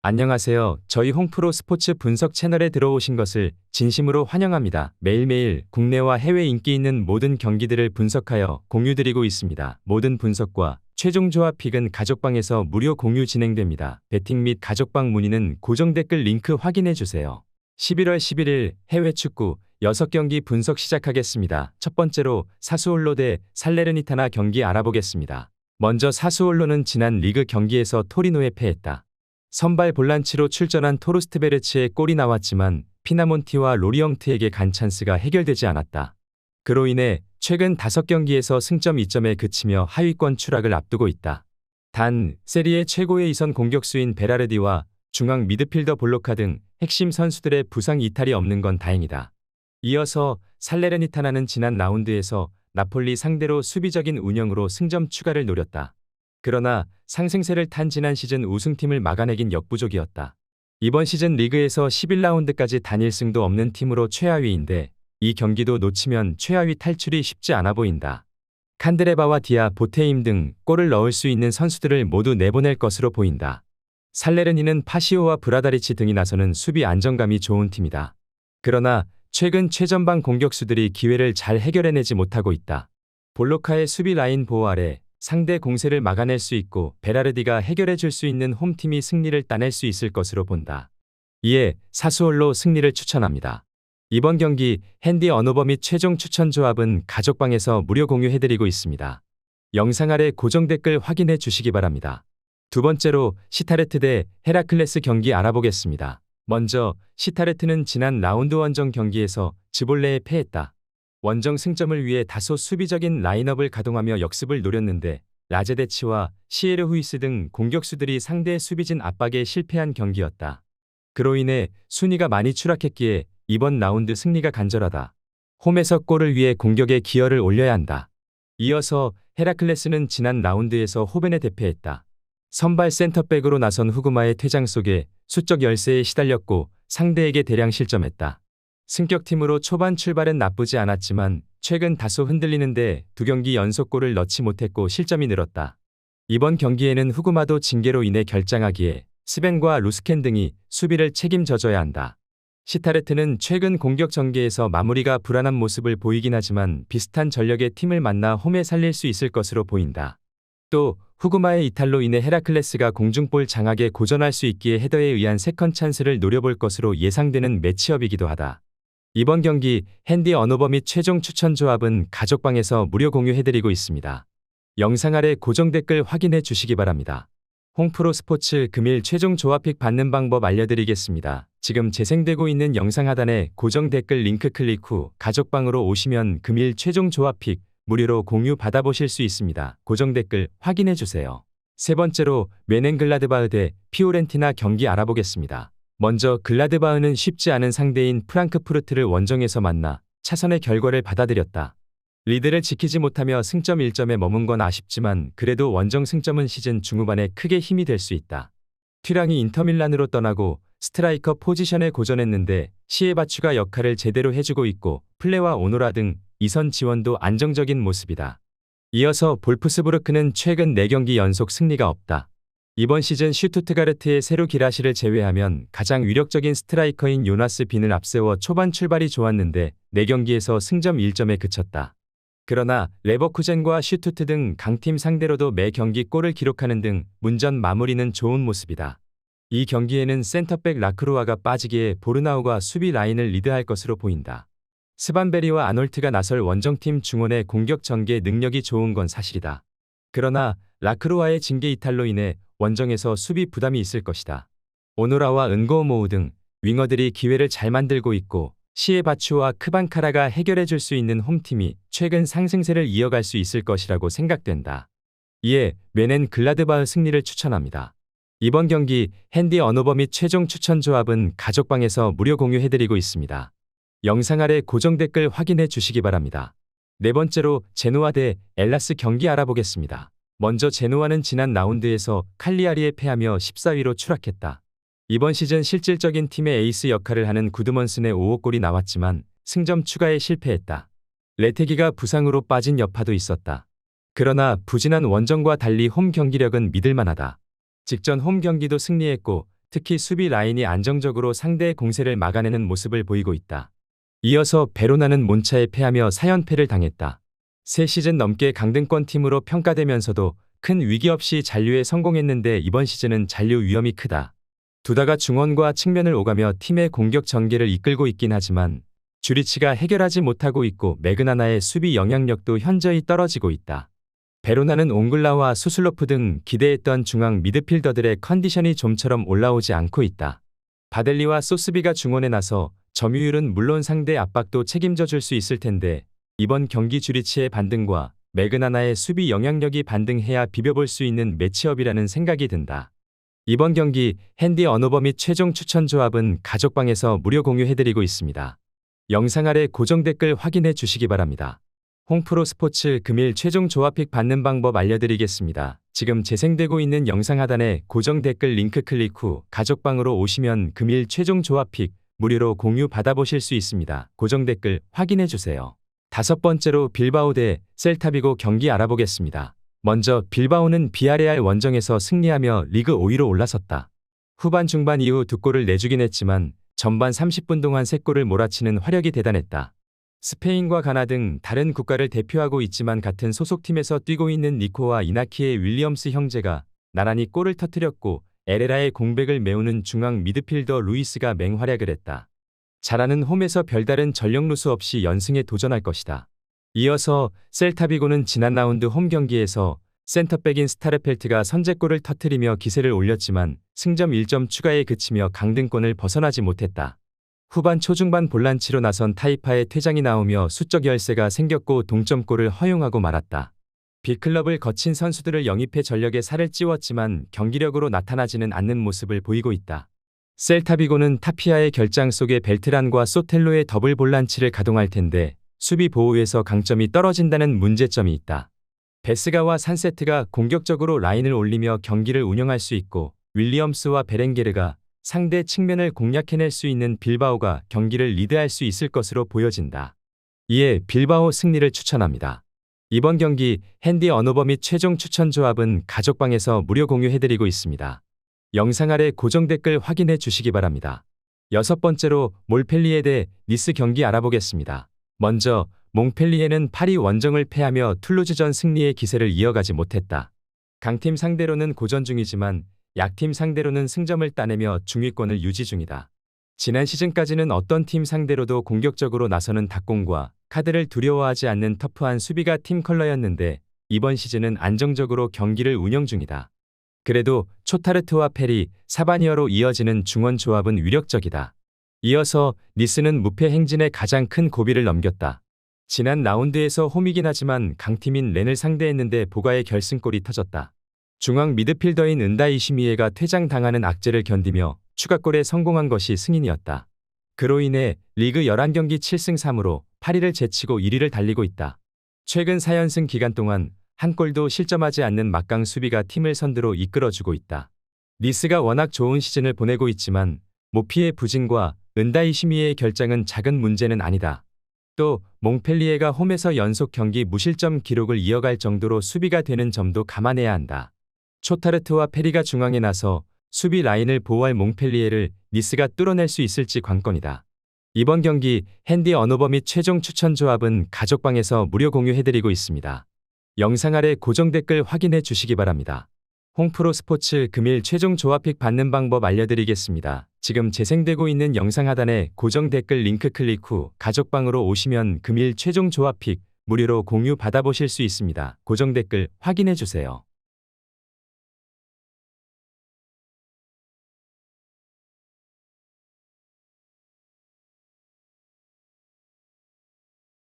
안녕하세요. 저희 홍프로 스포츠 분석 채널에 들어오신 것을 진심으로 환영합니다. 매일매일 국내와 해외 인기 있는 모든 경기들을 분석하여 공유드리고 있습니다. 모든 분석과 최종 조합 픽은 가족방에서 무료 공유 진행됩니다. 배팅 및 가족방 문의는 고정 댓글 링크 확인해 주세요. 11월 11일 해외 축구 6경기 분석 시작하겠습니다. 첫 번째로 사수올로 대 살레르니타나 경기 알아보겠습니다. 먼저 사수올로는 지난 리그 경기에서 토리노에 패했다. 선발 볼란치로 출전한 토르스트베르츠의 골이 나왔지만 피나몬티와 로리엉트에게 간 찬스가 해결되지 않았다. 그로 인해 최근 5경기에서 승점 2점에 그치며 하위권 추락을 앞두고 있다. 단, 세리에 최고의 이선 공격수인 베라르디와 중앙 미드필더 볼로카 등 핵심 선수들의 부상 이탈이 없는 건 다행이다. 이어서 살레르니타나는 지난 라운드에서 나폴리 상대로 수비적인 운영으로 승점 추가를 노렸다. 그러나 상승세를 탄 지난 시즌 우승팀을 막아내긴 역부족이었다. 이번 시즌 리그에서 11라운드까지 단 1승도 없는 팀으로 최하위인데 이 경기도 놓치면 최하위 탈출이 쉽지 않아 보인다. 칸드레바와 디아, 보테임 등 골을 넣을 수 있는 선수들을 모두 내보낼 것으로 보인다. 살레르니는 파시오와 브라다리치 등이 나서는 수비 안정감이 좋은 팀이다. 그러나 최근 최전방 공격수들이 기회를 잘 해결해내지 못하고 있다. 볼로카의 수비 라인 보호 아래 상대 공세를 막아낼 수 있고 베라르디가 해결해 줄 수 있는 홈팀이 승리를 따낼 수 있을 것으로 본다. 이에 사수올로 승리를 추천합니다. 이번 경기 핸디 언어버 및 최종 추천 조합은 가족방에서 무료 공유해드리고 있습니다. 영상 아래 고정 댓글 확인해 주시기 바랍니다. 두 번째로 시타르트 대 헤라클레스 경기 알아보겠습니다. 먼저 시타르트는 지난 라운드 원정 경기에서 즈볼레에 패했다. 원정 승점을 위해 다소 수비적인 라인업을 가동하며 역습을 노렸는데 라제데치와 시에르 후이스 등 공격수들이 상대의 수비진 압박에 실패한 경기였다. 그로 인해 순위가 많이 추락했기에 이번 라운드 승리가 간절하다. 홈에서 골을 위해 공격에 기여를 올려야 한다. 이어서 헤라클레스는 지난 라운드에서 호벤에 대패했다. 선발 센터백으로 나선 후구마의 퇴장 속에 수적 열세에 시달렸고 상대에게 대량 실점했다. 승격팀으로 초반 출발은 나쁘지 않았지만 최근 다소 흔들리는데 2경기 연속골을 넣지 못했고 실점이 늘었다. 이번 경기에는 후구마도 징계로 인해 결장하기에 스벤과 루스켄 등이 수비를 책임져줘야 한다. 시타르트는 최근 공격 전개에서 마무리가 불안한 모습을 보이긴 하지만 비슷한 전력의 팀을 만나 홈에 살릴 수 있을 것으로 보인다. 또 후구마의 이탈로 인해 헤라클레스가 공중볼 장악에 고전할 수 있기에 헤더에 의한 세컨 찬스를 노려볼 것으로 예상되는 매치업이기도 하다. 이번 경기 핸디 언어버 및 최종 추천 조합은 가족방에서 무료 공유해드리고 있습니다. 영상 아래 고정 댓글 확인해 주시기 바랍니다. 홍프로 스포츠 금일 최종 조합픽 받는 방법 알려드리겠습니다. 지금 재생되고 있는 영상 하단에 고정 댓글 링크 클릭 후 가족방으로 오시면 금일 최종 조합픽 무료로 공유 받아보실 수 있습니다. 고정 댓글 확인해 주세요. 세 번째로 메넨글라드바흐 대 피오렌티나 경기 알아보겠습니다. 먼저 글라드바흐는 쉽지 않은 상대인 프랑크푸르트를 원정에서 만나 차선의 결과를 받아들였다. 리드를 지키지 못하며 승점 1점에 머문 건 아쉽지만 그래도 원정 승점은 시즌 중후반에 크게 힘이 될 수 있다. 튀랑이 인터밀란으로 떠나고 스트라이커 포지션에 고전했는데 시에바추가 역할을 제대로 해주고 있고 플레와 오노라 등 이선 지원도 안정적인 모습이다. 이어서 볼프스부르크는 최근 4경기 연속 승리가 없다. 이번 시즌 슈투트가르트의 세루 기라시를 제외하면 가장 위력적인 스트라이커인 요나스 빈을 앞세워 초반 출발이 좋았는데 4경기에서 승점 1점에 그쳤다. 그러나 레버쿠젠과 슈투트 등 강팀 상대로도 매 경기 골을 기록하는 등 문전 마무리는 좋은 모습이다. 이 경기에는 센터백 라크루아가 빠지기에 보르나우가 수비 라인을 리드할 것으로 보인다. 스반베리와 아놀트가 나설 원정팀 중원의 공격 전개 능력이 좋은 건 사실이다. 그러나 라크루아의 징계 이탈로 인해 원정에서 수비 부담이 있을 것이다. 오노라와 은고모우 등 윙어들이 기회를 잘 만들고 있고 시에바추와 크반카라가 해결해 줄 수 있는 홈팀이 최근 상승세를 이어갈 수 있을 것이라고 생각된다. 이에 메넨 글라드바흐 승리를 추천합니다. 이번 경기 핸디 언어버 및 최종 추천 조합은 가족방에서 무료 공유해드리고 있습니다. 영상 아래 고정 댓글 확인해 주시기 바랍니다. 네 번째로 제노아 대 엘라스 경기 알아보겠습니다. 먼저 제노아는 지난 라운드에서 칼리아리에 패하며 14위로 추락했다. 이번 시즌 실질적인 팀의 에이스 역할을 하는 구드먼슨의 5호골이 나왔지만 승점 추가에 실패했다. 레테기가 부상으로 빠진 여파도 있었다. 그러나 부진한 원정과 달리 홈 경기력은 믿을만하다. 직전 홈 경기도 승리했고 특히 수비 라인이 안정적으로 상대의 공세를 막아내는 모습을 보이고 있다. 이어서 베로나는 몬차에 패하며 4연패를 당했다. 3시즌 넘게 강등권 팀으로 평가되면서도 큰 위기 없이 잔류에 성공했는데 이번 시즌은 잔류 위험이 크다. 두다가 중원과 측면을 오가며 팀의 공격 전개를 이끌고 있긴 하지만 주리치가 해결하지 못하고 있고 매그나나의 수비 영향력도 현저히 떨어지고 있다. 베로나는 옹글라와 수슬로프 등 기대했던 중앙 미드필더들의 컨디션이 좀처럼 올라오지 않고 있다. 바델리와 소스비가 중원에 나서 점유율은 물론 상대 압박도 책임져 줄 수 있을 텐데 이번 경기 주리치의 반등과 매그나나의 수비 영향력이 반등해야 비벼볼 수 있는 매치업이라는 생각이 든다. 이번 경기 핸디 언어버 및 최종 추천 조합은 가족방에서 무료 공유해드리고 있습니다. 영상 아래 고정 댓글 확인해 주시기 바랍니다. 홍프로 스포츠 금일 최종 조합픽 받는 방법 알려드리겠습니다. 지금 재생되고 있는 영상 하단에 고정 댓글 링크 클릭 후 가족방으로 오시면 금일 최종 조합픽 무료로 공유 받아보실 수 있습니다. 고정 댓글 확인해 주세요. 5번째로 빌바오 대 셀타비고 경기 알아보겠습니다. 먼저 빌바오는 비아레알 원정에서 승리하며 리그 5위로 올라섰다. 후반 중반 이후 2골을 내주긴 했지만 전반 30분 동안 3골을 몰아치는 화력이 대단했다. 스페인과 가나 등 다른 국가를 대표하고 있지만 같은 소속팀에서 뛰고 있는 니코와 이나키의 윌리엄스 형제가 나란히 골을 터뜨렸고 에레라의 공백을 메우는 중앙 미드필더 루이스가 맹활약을 했다. 잘하는 홈에서 별다른 전력 누수 없이 연승에 도전할 것이다. 이어서 셀타비고는 지난 라운드 홈 경기에서 센터백인 스타르펠트가 선제골을 터뜨리며 기세를 올렸지만 승점 1점 추가에 그치며 강등권을 벗어나지 못했다. 후반 초중반 볼란치로 나선 타이파의 퇴장이 나오며 수적 열세가 생겼고 동점골을 허용하고 말았다. B클럽을 거친 선수들을 영입해 전력에 살을 찌웠지만 경기력으로 나타나지는 않는 모습을 보이고 있다. 셀타비고는 타피아의 결장 속에 벨트란과 소텔로의 더블 볼란치를 가동할 텐데 수비 보호에서 강점이 떨어진다는 문제점이 있다. 베스가와 산세트가 공격적으로 라인을 올리며 경기를 운영할 수 있고 윌리엄스와 베렌게르가 상대 측면을 공략해낼 수 있는 빌바오가 경기를 리드할 수 있을 것으로 보여진다. 이에 빌바오 승리를 추천합니다. 이번 경기 핸디 언어버 및 최종 추천 조합은 가족방에서 무료 공유해드리고 있습니다. 영상 아래 고정 댓글 확인해 주시기 바랍니다. 6번째로 몰펠리에 대 니스 경기 알아보겠습니다. 먼저 몽펠리에는 파리 원정을 패하며 툴루즈전 승리의 기세를 이어가지 못했다. 강팀 상대로는 고전 중이지만 약팀 상대로는 승점을 따내며 중위권을 유지 중이다. 지난 시즌까지는 어떤 팀 상대로도 공격적으로 나서는 닭공과 카드를 두려워하지 않는 터프한 수비가 팀 컬러였는데 이번 시즌은 안정적으로 경기를 운영 중이다. 그래도 초타르트와 페리, 사바니어로 이어지는 중원 조합은 위력적이다. 이어서 니스는 무패 행진에 가장 큰 고비를 넘겼다. 지난 라운드에서 홈이긴 하지만 강팀인 렌을 상대했는데 보가의 결승골이 터졌다. 중앙 미드필더인 은다 이시미에가 퇴장당하는 악재를 견디며 추가골에 성공한 것이 승인이었다. 그로 인해 리그 11경기 7승 3무로 8위를 제치고 1위를 달리고 있다. 최근 4연승 기간 동안 한 골도 실점하지 않는 막강 수비가 팀을 선두로 이끌어주고 있다. 니스가 워낙 좋은 시즌을 보내고 있지만 모피의 부진과 은다 이시미에의 결장은 작은 문제는 아니다. 또 몽펠리에가 홈에서 연속 경기 무실점 기록을 이어갈 정도로 수비가 되는 점도 감안해야 한다. 초타르트와 페리가 중앙에 나서 수비 라인을 보호할 몽펠리에를 니스가 뚫어낼 수 있을지 관건이다. 이번 경기 핸디 언어버 및 최종 추천 조합은 가족방에서 무료 공유해드리고 있습니다. 영상 아래 고정 댓글 확인해 주시기 바랍니다. 홍프로 스포츠 금일 최종 조합픽 받는 방법 알려드리겠습니다. 지금 재생되고 있는 영상 하단에 고정 댓글 링크 클릭 후 가족방으로 오시면 금일 최종 조합픽 무료로 공유 받아보실 수 있습니다. 고정 댓글 확인해 주세요.